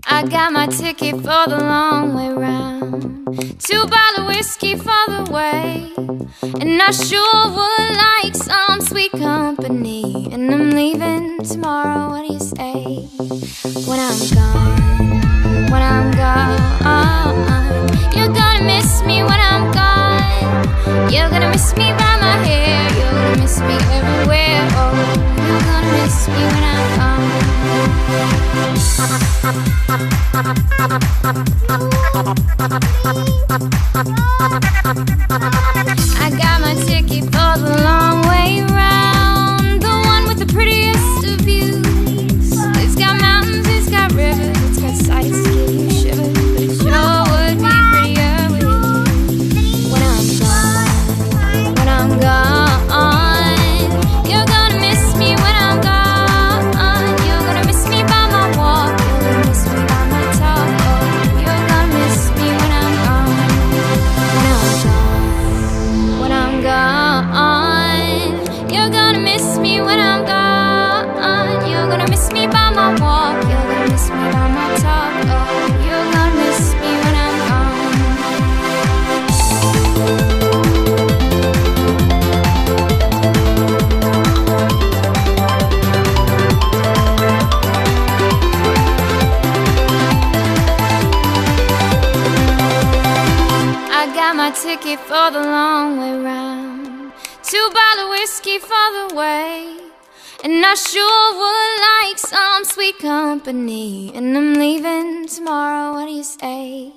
I got my ticket for the long way round, 2 bottles of whiskey for the way. And I sure would like some sweet company, and I'm leaving tomorrow, what do you say? When I'm gone, when I'm gone, you're gonna miss me when I'm gone. You're gonna miss me by my hair, you're gonna miss me everywhere. Oh, you're gonna miss me when I'm gone. I got my ticket for the long way round, the one with the prettiest of views. It's got mountains, it's got rivers, it's got sights to give you shivers, but it sure would be prettier with you. When I'm gone, when I'm gone, you're gonna miss me when I'm gone. You're gonna miss me by my walk, you're gonna miss me by my talk. Oh, you're gonna miss me when I'm gone. When I'm gone, when I'm gone, you're gonna miss me when I'm gone. You're gonna miss me by my walk, you're gonna miss me by my talk. Oh, you're gonna miss me when I'm gone. I got my ticket for the long way round, 2 bottles of whiskey for the way. And I sure would like some sweet company, and I'm leaving tomorrow, what do you say?